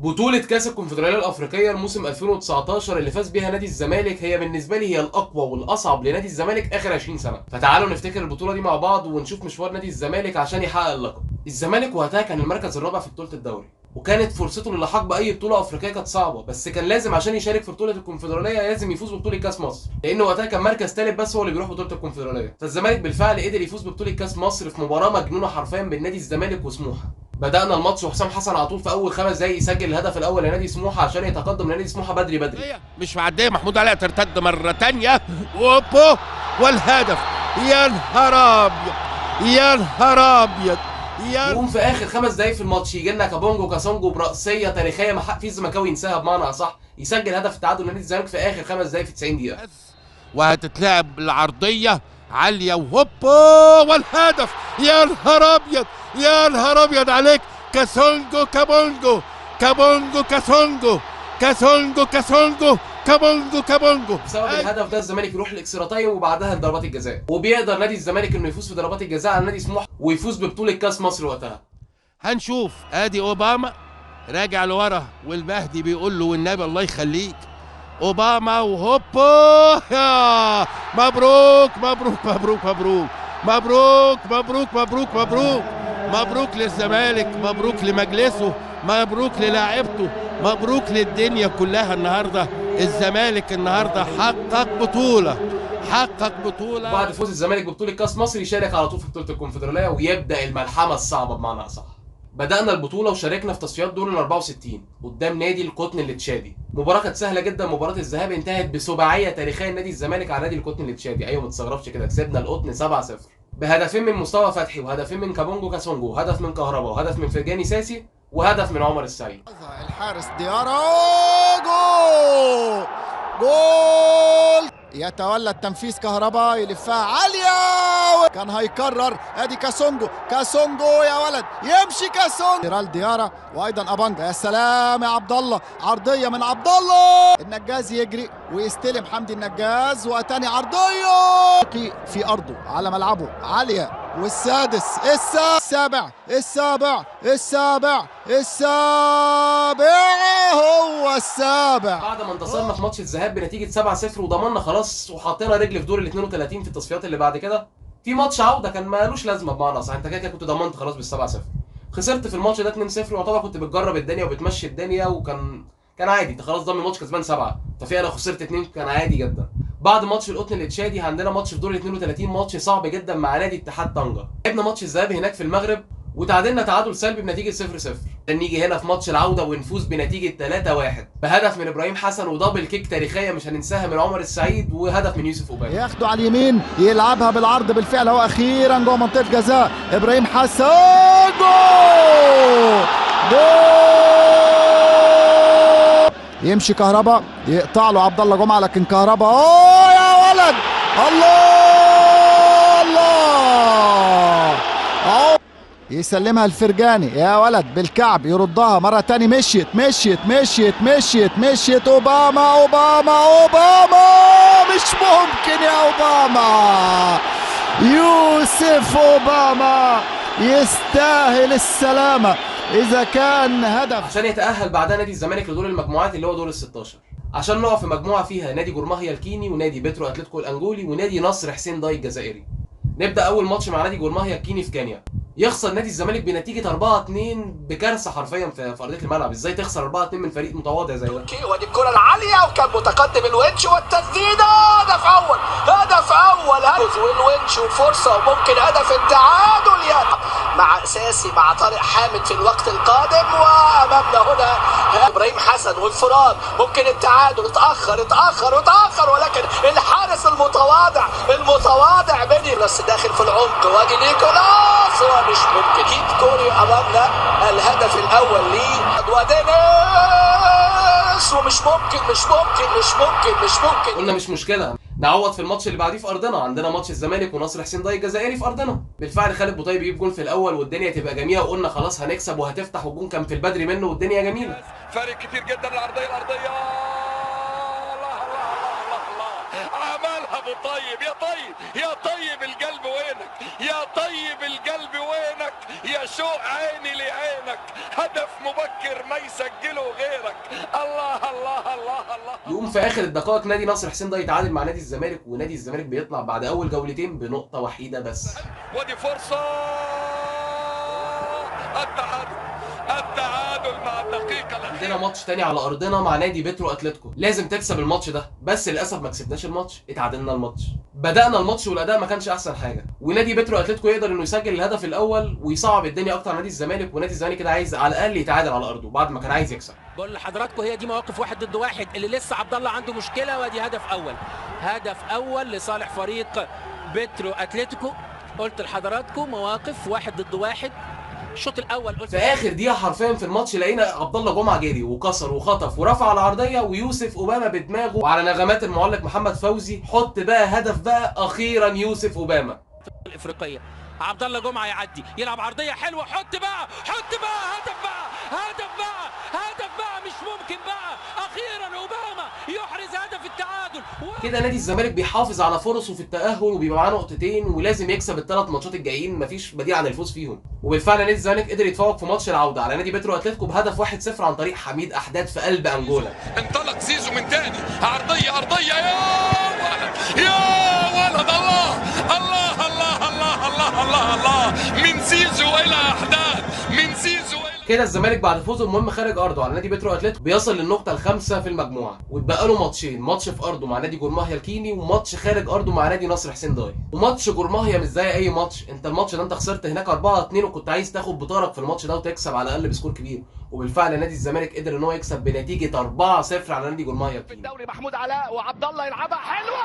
بطولة كأس الكونفدرالية الأفريقية الموسم 2019 اللي فاز بيها نادي الزمالك هي بالنسبة لي هي الأقوى والأصعب لنادي الزمالك آخر 20 سنة، فتعالوا نفتكر البطولة دي مع بعض ونشوف مشوار نادي الزمالك عشان يحقق اللقب. الزمالك وقتها كان المركز الرابع في بطولة الدوري، وكانت فرصته للحاق بأي بطولة أفريقية كانت صعبة، بس كان لازم عشان يشارك في بطولة الكونفدرالية لازم يفوز ببطولة كأس مصر، لأنه وقتها كان مركز ثالث بس هو اللي بيروح بطولة الكونفدرالية، فالزمالك بالفعل قدر يفوز ببطولة كأس مصر في مباراة مجنونة حرفيا بين نادي الزمالك وسموحة. بدأنا الماتش وحسام حسن على طول في أول 5 دقايق يسجل الهدف الأول لنادي سموحة عشان يتقدم لنادي سموحة بدري بدري. مش معدية، محمود علي ترتد مرة تانية اوبو والهدف. يا نهار أبيض يا نهار أبيض. يقوم في آخر 5 دقايق في الماتش يجي لنا كابونجو كاسونجو برأسية تاريخية ما حق في الزملكاوي ينساها بمعنى أصح، يسجل هدف التعادل لنادي الزمالك في آخر 5 دقايق في 90 دقيقة. وهتتلعب العرضية عالية وهوبا والهدف. يا نهار أبيض يا نهار أبيض عليك. كاسونجو كابونجو كابونجو كاسونجو كاسونجو كاسونجو كابونجو كابونجو. بسبب الهدف ده الزمالك يروح الاكسترا تايم وبعدها لضربات الجزاء، وبيقدر نادي الزمالك انه يفوز في ضربات الجزاء على نادي سموحه ويفوز ببطوله كاس مصر وقتها. هنشوف ادي اوباما راجع لورا والمهدي بيقول له والنبي الله يخليك اوباما وهوبا. يا مبروك مبروك مبروك مبروك مبروك مبروك مبروك مبروك مبروك للزمالك، مبروك لمجلسه، مبروك للاعيبته، مبروك للدنيا كلها. النهارده الزمالك النهارده حقق بطولة. بعد فوز الزمالك ببطوله كاس مصر يشارك على طول في بطوله الكونفدراليه ويبدا الملحمه الصعبه بمعنى اصح. بدأنا البطولة وشاركنا في تصفيات دور ال 64 قدام نادي القطن التشادي. مباراة كانت سهلة جدا، مباراة الذهاب انتهت بسباعية تاريخية نادي الزمالك على نادي القطن التشادي. ايوه ما تستغربش كده، كسبنا القطن 7-0 بهدفين من مصطفى فتحي وهدفين من كابونجو كاسونجو وهدف من كهربا وهدف من فرجاني ساسي وهدف من عمر السعيد. الحارس ديارة جول جول. يتولى التنفيذ كهربا يلفها عالية كان هيكرر. ادي كاسونجو كاسونجو يا ولد يمشي كاسونجو. جيرال ديارة وايضا ابانجا. يا سلام يا عبد الله، عرضية من عبد الله. النجاز يجري ويستلم حمدي النجاز وتاني عرضية في ارضه على ملعبه عالية. والسادس السابع هو السابع. بعد ما انتصرنا في ماتش الذهاب بنتيجة 7-0 وضمننا خلاص وحطينا رجل في دور ال 32 في التصفيات اللي بعد كده، في ماتش عودة كان مالوش لازمة بمعنى اصح، انت كده كنت ضمنت خلاص بال7-0. خسرت في الماتش ده 2-0 وطبعا كنت بتجرب الدنيا وبتمشي الدنيا وكان عادي، انت خلاص ضامن الماتش كسبان 7، انت لو خسرت 2 كان عادي جدا. بعد ماتش القطن التشادي عندنا ماتش في دور ال 32 ماتش صعب جدا مع نادي اتحاد طنجة. لعبنا ماتش الذهاب هناك في المغرب وتعادلنا تعادل سلبي بنتيجه 0-0. نيجي هنا في ماتش العوده ونفوز بنتيجه 3-1 بهدف من ابراهيم حسن ودبل كيك تاريخيه مش هننساها من عمر السعيد وهدف من يوسف اوباما. ياخده على اليمين يلعبها بالعرض بالفعل هو اخيرا جوه منطقه جزاء ابراهيم حسن. جول يمشي كهربا يقطع له عبد الله جمعه لكن كهربا يا ولد الله يسلمها الفرجاني يا ولد بالكعب يردها مرة تاني. مشيت اوباما مش ممكن يا اوباما. يوسف اوباما يستاهل السلامة اذا كان هدف. عشان يتأهل بعدها نادي الزمالك لدور المجموعات اللي هو دور ال16 عشان نقف في مجموعة فيها نادي جورماهيا الكيني ونادي بيترو اتلتيكو الانجولي ونادي نصر حسين داي الجزائري. نبدأ أول ماتش مع نادي جورماهيا الكيني في كينيا. يخسر نادي الزمالك بنتيجة 4-2 بكارثة حرفيا في أرضية الملعب. ازاي تخسر 4-2 من فريق متواضع زي ده؟ ودي الكرة العالية وكان متقدم الونش والتسديدة. هدف أول والونش وفرصة وممكن هدف التعادل مع أساسي مع طارق حامد في الوقت القادم. وأمامنا هنا إبراهيم حسن والفراد ممكن التعادل. اتأخر ولكن الحارس المتواضع بني بس داخل في العمق. وادي نيكولاس ومش ممكن كيد كوري أمامنا الهدف الأول ليه ودينيس ومش ممكن. قلنا مش مشكلة نعوض في الماتش اللي بعديه في ارضنا. عندنا ماتش الزمالك ونصر حسين داي الجزائري في ارضنا. بالفعل خالد بوطيب يجيب جول في الاول والدنيا تبقى جميله وقلنا خلاص هنكسب وهتفتح والجون كان في البدري منه والدنيا جميله. فارق كتير جدا العرضيه عملها ابو طيب، يا طيب يا طيب القلب وينك، يا طيب القلب وينك، يا شوق عيني لعينك، هدف مبكر ما يسجله غيرك. الله الله الله الله. يقوم في اخر الدقائق نادي نصر حسين ده يتعادل مع نادي الزمالك، ونادي الزمالك بيطلع بعد اول جولتين بنقطه وحيده بس. ودي فرصه التعادل مع الدقيقه الاخيره. عندنا ماتش تاني على ارضنا مع نادي بيترو اتلتيكو، لازم تكسب الماتش ده، بس للاسف ما كسبناش الماتش، اتعادلنا الماتش. بدانا الماتش والاداء ما كانش احسن حاجه، ونادي بيترو اتلتيكو يقدر انه يسجل الهدف الاول ويصعب الدنيا اكتر على نادي الزمالك، ونادي الزمالك كده عايز على الاقل يتعادل على ارضه بعد ما كان عايز يكسب. بقول لحضراتكم هي دي مواقف 1 ضد 1 اللي لسه عبد الله عنده مشكله، وادي هدف اول، هدف اول لصالح فريق بيترو اتلتيكو. قلت لحضراتكم مواقف 1 ضد 1. الشوط الاول قلت في اخر دقيقه حرفيا في الماتش لقينا عبد الله جمعه جري وكسر وخطف ورفع على العرضيه، ويوسف اوباما بدماغه وعلى نغمات المعلق محمد فوزي حط بقى هدف بقى اخيرا يوسف اوباما. الافريقيه عبد الله جمعه يعدي يلعب عرضيه حلوه، حط بقى هدف بقى هدف بقى مش ممكن بقى، اخيرا اوباما يحرز هدف التعادل. كده نادي الزمالك بيحافظ على فرصه في التاهل وبيبقى معاه نقطتين، ولازم يكسب الثلاث ماتشات الجايين، مفيش بديل عن الفوز فيهم. وبالفعل نادي الزمالك قدر يتفوق في ماتش العوده على نادي بيترو اتلتيكو بهدف 1-0 عن طريق حميد احداد في قلب انجولا. انطلق زيزو من تاني، عرضيه يا ولد يا ولد، الله الله الله الله الله الله الله، من زيزو الى احداد، من زيزو الى كده الزمالك بعد فوزه المهم خارج ارضه على نادي بيترو اتلتيكو بيصل للنقطه الخامسه في المجموعه، واتبقى له ماتشين، ماتش في ارضه مع نادي جورماهيا الكيني، وماتش خارج ارضه مع نادي نصر حسين داي. وماتش جورماهيا مش زي اي ماتش، انت الماتش ده انت خسرت هناك 4-2 وكنت عايز تاخد بطارك في الماتش ده وتكسب على الاقل بسكور كبير، وبالفعل نادي الزمالك قدر ان هو يكسب بنتيجه 4-0 على نادي جورماهيا في الكيني. الدوري محمود علاء وعبد الله يلعبها حلوه.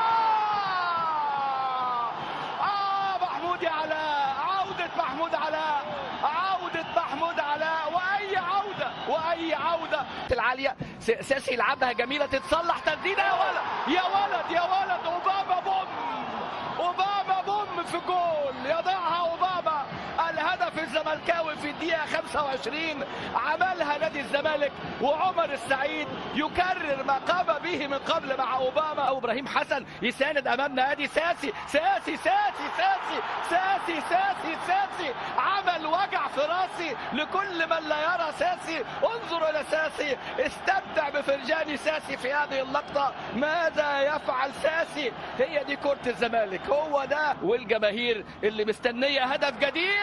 محمود يا علاء، عوده محمود علاء، عوده محمود علاء، واي عوده العاليه. ساسي يلعبها جميله تتصلح، تسديده يا ولد يا ولد يا ولد، اوباما بوم في جول، يضيعها اوباما. الهدف الزملكاوي في الدقيقه 25 عملها نادي الزمالك، وعمر السعيد يكرر ما قام به من قبل مع اوباما. او ابراهيم حسن يساند امامنا، ادي ساسي عمل وجع في راسي لكل من لا يرى ساسي. انظر الى ساسي، استمتع بفرجان ساسي في هذه اللقطه. ماذا يفعل ساسي؟ هي دي كرة الزمالك، هو ده، والجماهير اللي مستنيه هدف جديد،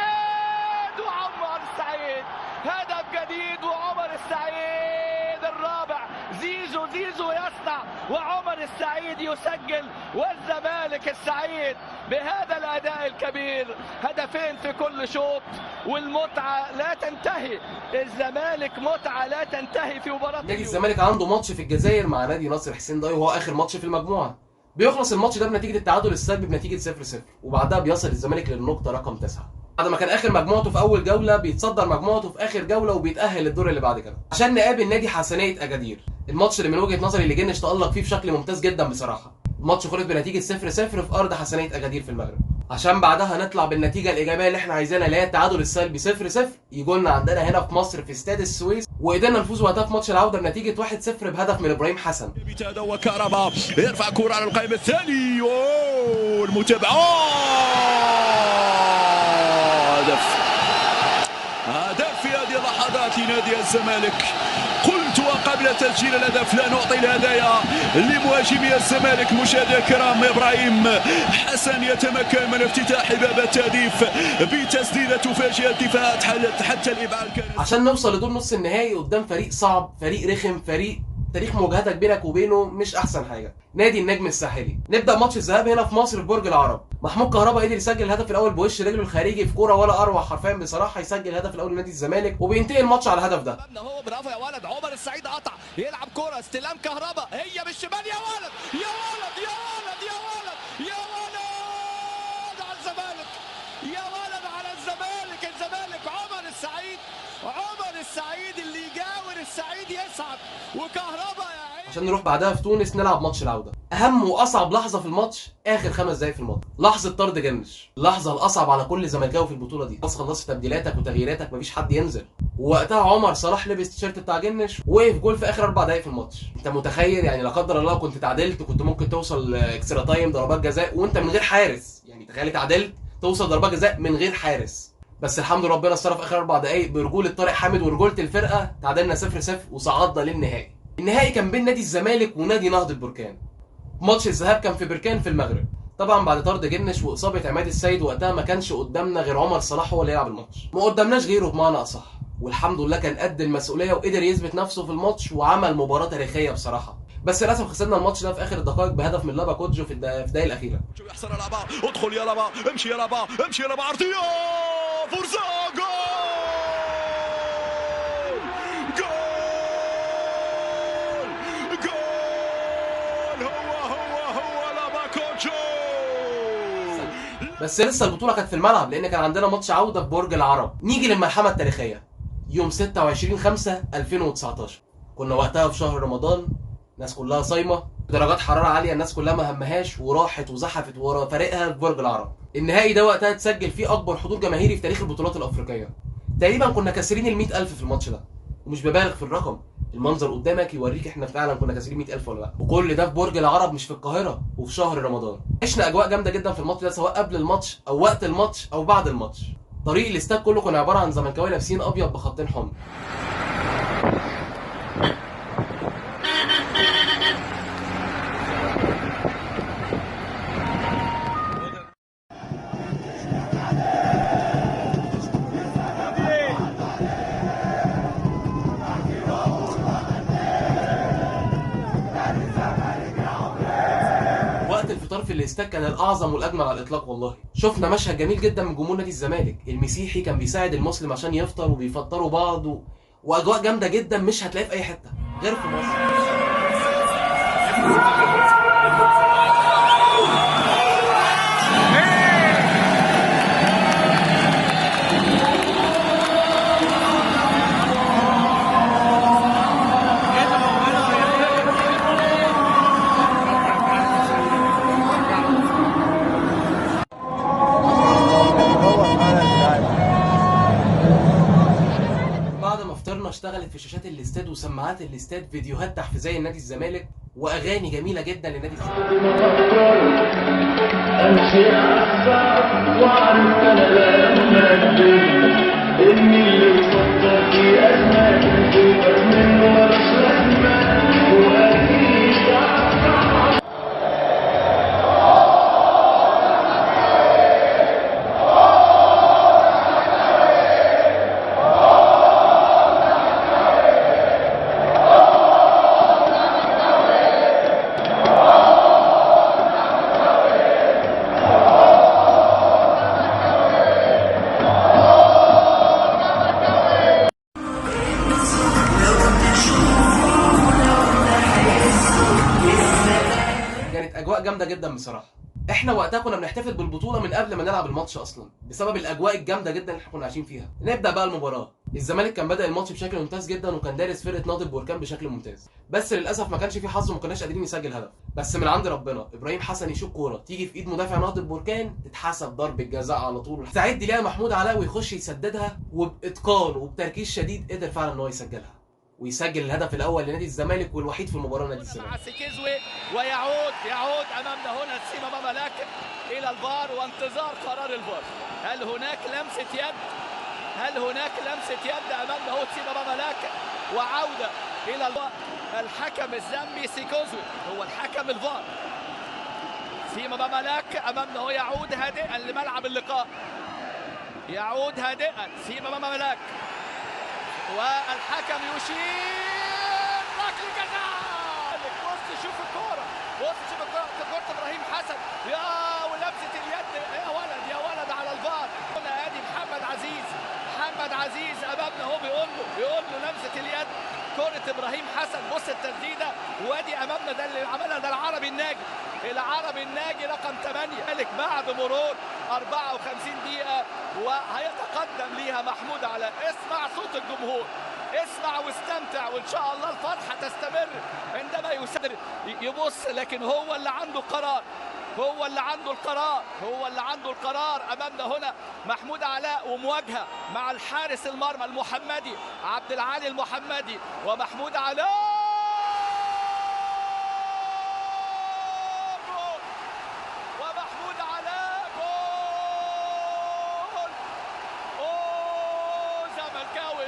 وعمر السعيد هدف جديد، وعمر السعيد الرابع. زيزو يصنع وعمر السعيد يسجل، والزمالك السعيد بهذا الاداء الكبير، هدفين في كل شوط، والمتعه لا تنتهي. الزمالك متعه لا تنتهي في مباراه. نادي الزمالك عنده ماتش في الجزائر مع نادي نصر حسين داي، وهو اخر ماتش في المجموعه. بيخلص الماتش ده بنتيجه التعادل السلبي بنتيجه 0-0، وبعدها بيصل الزمالك للنقطه رقم 9. بعد ما كان اخر مجموعته في اول جوله بيتصدر مجموعته في اخر جوله وبيتاهل للدور اللي بعد كده عشان نقابل نادي حسنيه اجادير. الماتش اللي من وجهه نظري اللي جنش تالق فيه بشكل ممتاز جدا بصراحه. الماتش خلص بنتيجه 0-0 في ارض حسنيه اجادير في المغرب، عشان بعدها نطلع بالنتيجه الايجابيه اللي احنا عايزينها، اللي هي التعادل السلبي 0-0 يجوا لنا عندنا هنا في مصر في استاد السويس، وقدرنا نفوز وقتها في ماتش العوده بنتيجه 1-0 بهدف من ابراهيم حسن. وكهرباء يرفع كرة على القائم الثاني، والمتابعة هدف في هذه اللحظات نادي الزمالك. قلت وقبل تسجيل الهدف لا نعطي الهدايا لمهاجمي الزمالك. مشاهدينا الكرام، ابراهيم حسن يتمكن من افتتاح باب التهديف بتسديده تفاجئ الدفاعات حتى الابعاد. عشان نوصل لدور نص النهائي قدام فريق صعب، فريق رخم، فريق تاريخ مواجهتك بينك وبينه مش احسن حاجه، نادي النجم الساحلي. نبدا ماتش الذهاب هنا في مصر في برج العرب. محمود كهربا قدر يسجل الهدف الاول بوش رجله الخارجي في كوره ولا اروع حرفيا بصراحه، يسجل الهدف الاول لنادي الزمالك وبينتهي الماتش على الهدف ده. هو برافو يا ولد، عمر السعيد قطع، يلعب كوره، استلام كهربا، هي بالشمال، يا ولد يا ولد يا ولد يا ولد يا ولد على الزمالك، يا ولد على الزمالك عمر السعيد اللي يجاور السعيد يصعد، وكهربا يا عيني. عشان نروح بعدها في تونس نلعب ماتش العوده. اهم واصعب لحظه في الماتش اخر 5 دقايق في الماتش، لحظه طرد جنش، اللحظه الاصعب على كل زملكاوي في البطوله دي. خلصت تبديلاتك وتغييراتك، مفيش حد ينزل، ووقتها عمر صلاح لبس التيشيرت بتاع جنش ووقف جول في اخر 4 دقايق في الماتش. انت متخيل يعني لا قدر الله كنت تعادلت كنت ممكن توصل اكسترا تايم ضربات جزاء وانت من غير حارس، يعني تخيل تعادلت توصل ضربات جزاء من غير حارس. بس الحمد لله ربنا استر في اخر 4 دقايق برجوله طارق حامد ورجوله الفرقه، تعادلنا 0-0 وصعدنا للنهائي. النهائي كان بين نادي الزمالك ونادي نهضة بركان. ماتش الذهاب كان في بركان في المغرب. طبعا بعد طرد جنش واصابه عماد السيد وقتها ما كانش قدامنا غير عمر صلاح هو اللي يلعب الماتش، ما قدامناش غيره بمعنى اصح. والحمد لله كان قد المسؤوليه وقدر يثبت نفسه في الماتش وعمل مباراه تاريخيه بصراحه. بس للاسف خسرنا الماتش ده في اخر الدقائق بهدف من لابا كوجو في الدقائق الاخيره. يحصل على لابا، ادخل يا لابا، امشي يا لابا، امشي يا لابا، عرضيه، فرصه، جول جول جول، هو لابا كوجو. بس لسه البطوله كانت في الملعب لان كان عندنا ماتش عوده في برج العرب. نيجي للملحمه التاريخيه يوم 26/5/2019. كنا وقتها في شهر رمضان، الناس كلها صايمه، درجات حراره عاليه، الناس كلها ما همهاش وراحت وزحفت ورا فريقها في برج العرب. النهائي ده وقتها اتسجل فيه اكبر حضور جماهيري في تاريخ البطولات الافريقيه. تقريبا كنا كاسرين ال 100,000 في الماتش ده، ومش ببالغ في الرقم، المنظر قدامك يوريك احنا فعلا كنا كاسرين 100,000 ولا لا. وكل ده في برج العرب مش في القاهره وفي شهر رمضان. عشنا اجواء جامده جدا في الماتش ده سواء قبل الماتش او وقت الماتش او بعد الماتش. طريق الاستاد كله كان عباره عن زملكاويه لابسين ابيض بخطين حمر. الفطار في الاستاد كان الاعظم والاجمل على الاطلاق والله. شفنا مشهد جميل جدا من جمهور نادي الزمالك، المسيحي كان بيساعد المسلم عشان يفطر وبيفطروا بعض واجواء جامده جدا مش هتلاقيها في اي حته غير في مصر. اشتغلت في شاشات الاستاد وسماعات الاستاد فيديوهات تحفيزيه لنادي الزمالك واغاني جميله جدا لنادي الزمالك. اجواء جامده جدا بصراحه. احنا وقتها كنا بنحتفل بالبطوله من قبل ما نلعب الماتش اصلا بسبب الاجواء الجامده جدا اللي احنا كنا عايشين فيها. نبدا بقى المباراه. الزمالك كان بدا الماتش بشكل ممتاز جدا وكان دارس فرقه نهضة بركان بشكل ممتاز، بس للاسف ما كانش في حظ وما كناش قادرين نسجل هدف. بس من عند ربنا ابراهيم حسن يشوط كوره تيجي في ايد مدافع نهضة بركان تتحسب ضربه جزاء على طول. سعيد ليها محمود علاء ويخش يسددها وباتقان وبتركيز شديد قدر فعلا ان هو يسجلها ويسجل الهدف الاول لنادي الزمالك والوحيد في المباراه نادي الزمالك. مع سيكيزوي ويعود امامنا هنا سيما مامالاك الى الفار وانتظار قرار الفار. هل هناك لمسه يد؟ هل هناك لمسه يد امامنا هو سيما مامالاك وعوده الى الحكم الزامبي سيكوزوي هو الحكم الفار. سيما مامالاك امامنا هو يعود هادئا لملعب اللقاء. يعود هادئا سيما مامالاك والحكم يشير ركله جزاء. بص شوف الكوره، بص شوف الكوره، كوره ابراهيم حسن يا ولمسه اليد يا ولد على الفار. هنا ادي محمد عزيز امامنا هو بيقول له لمسه اليد كوره ابراهيم حسن. بص التسديده وادي امامنا ده اللي عملها ده العربي الناجي رقم 8 بعد مرور 54 دقيقه وهيتقدم ليها محمود علاء. اسمع صوت الجمهور، اسمع واستمتع، وان شاء الله الفرحه تستمر عندما يسدد يبص، لكن هو اللي عنده قرار، هو اللي عنده القرار، هو اللي عنده القرار. امامنا هنا محمود علاء ومواجهه مع الحارس المرمى المحمدي عبد العالي المحمدي، ومحمود علاء جول، ومحمود علاء جول. اوه زملكاوي،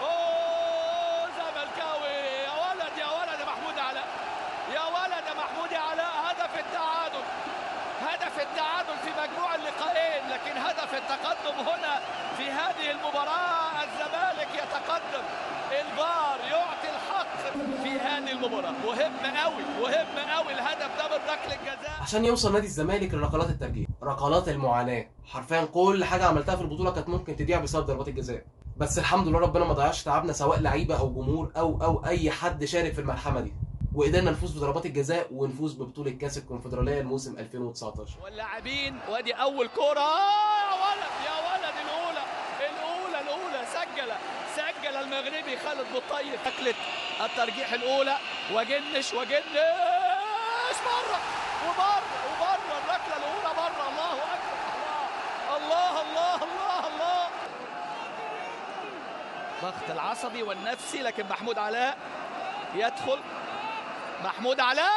اوه زملكاوي، يا ولد يا ولد يا محمود علاء، يا ولد يا محمود علاء. هدف التعادل، هدف التعادل في مجموع اللقاءين، لكن هدف التقدم هنا في هذه المباراة. الزمالك يتقدم، الفار يعطي الحق في هذه المباراة. مهم قوي، مهم قوي الهدف ده من ركلة جزاء عشان يوصل نادي الزمالك لركلات الترجيح، ركلات المعاناه. حرفيا كل حاجه عملتها في البطوله كانت ممكن تضيع بسبب ضربات الجزاء، بس الحمد لله ربنا ما ضيعش تعبنا سواء لعيبه او جمهور او اي حد شارك في الملحمه دي، وقدرنا نفوز بضربات الجزاء ونفوز ببطوله كاس الكونفدراليه الموسم 2019. واللاعبين، وادي اول كرة، يا ولد يا ولد، الاولى الاولى الاولى، سجل المغربي خالد بوطيب ركلة الترجيح الاولى، وجنش بره وبره الركله الاولى بره. الله اكبر، الله الله الله الله. ضغط العصبي والنفسي، لكن محمود علاء يدخل، محمود علاء، يا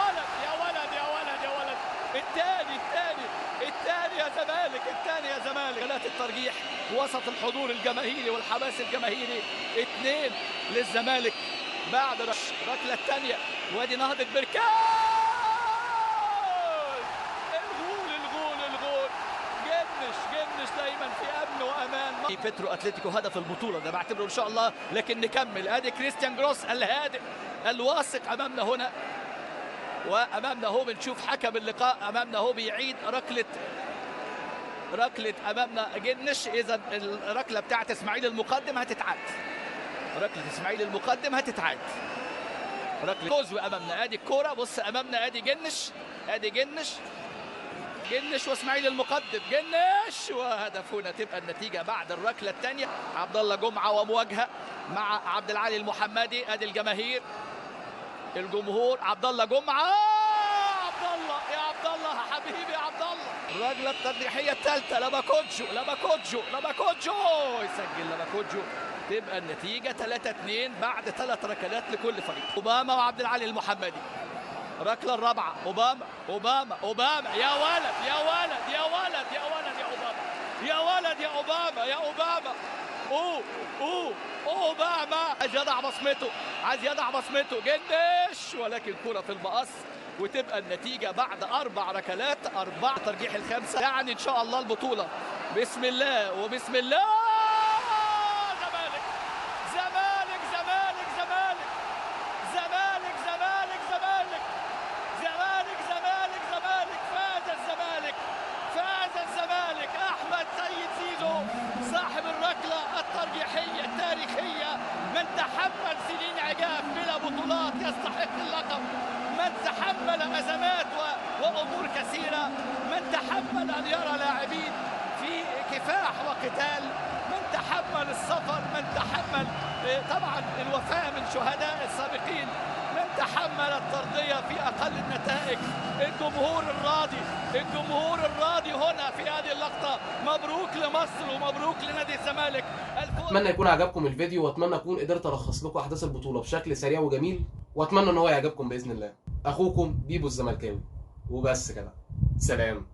ولد يا ولد يا ولد يا ولد، الثاني يا زمالك، الثاني يا زمالك. ثلاث الترجيح وسط الحضور الجماهيري والحماس الجماهيري، 2 للزمالك بعد الركله الثانيه. وادي نهضه بركان، الجول، جنش دايما في امن وامان. بيترو اتلتيكو هدف البطوله ده بعتبره ان شاء الله، لكن نكمل. ادي كريستيان جروس الهادئ الواثق امامنا هنا، وامامنا هو بنشوف حكم اللقاء امامنا هو بيعيد ركله امامنا جنش. اذا الركله بتاعت اسماعيل المقدم هتتعاد، ركله اسماعيل المقدم هتتعاد، ركله كوزوي امامنا. ادي الكوره، بص امامنا، ادي جنش واسماعيل المقدم، جنش، وهدف هنا. تبقى النتيجه بعد الركله الثانيه. عبد الله جمعه ومواجهه مع عبد العالي المحمدي. ادي الجمهور، عبد الله جمعه، يا عبد الله حبيبي يا عبد الله. الركله الترجيحيه الثالثه، لاباكوجو، يسجل لاباكوجو. تبقى النتيجه 3-2 بعد 3 ركلات لكل فريق. اوباما وعبد العالي المحمدي. الركله الرابعه، اوباما، يا ولد يا ولد يا ولد يا ولد يا اوباما، يا ولد يا اوباما، يا اوباما، اوباما عايز يضع بصمته، جنش، ولكن كرة في المقص. وتبقى النتيجة بعد 4 ركلات 4 ترجيح ال5. يعني ان شاء الله البطولة بسم الله وبسم الله. فاز الزمالك. احمد سيد زيزو صاحب الركلة الترجيحية التاريخية، من تحمل سنين عجاف بلا بطولات يستحق اللقب، من تحمل أزمات وأمور كثيرة، من تحمل أن يرى لاعبين في كفاح وقتال، من تحمل السفر، من تحمل طبعا الوفاة من شهداء السابقين، من تحمل الترضية في أقل النتائج. الجمهور الراضي هنا في هذه اللقطة. مبروك لمصر ومبروك لنادي الزمالك. اتمنى يكون عجبكم الفيديو، واتمنى اكون قدرت الخص لكم احداث البطوله بشكل سريع وجميل، واتمنى ان هو يعجبكم باذن الله. اخوكم بيبو الزملكاوي، وبس كده، سلام.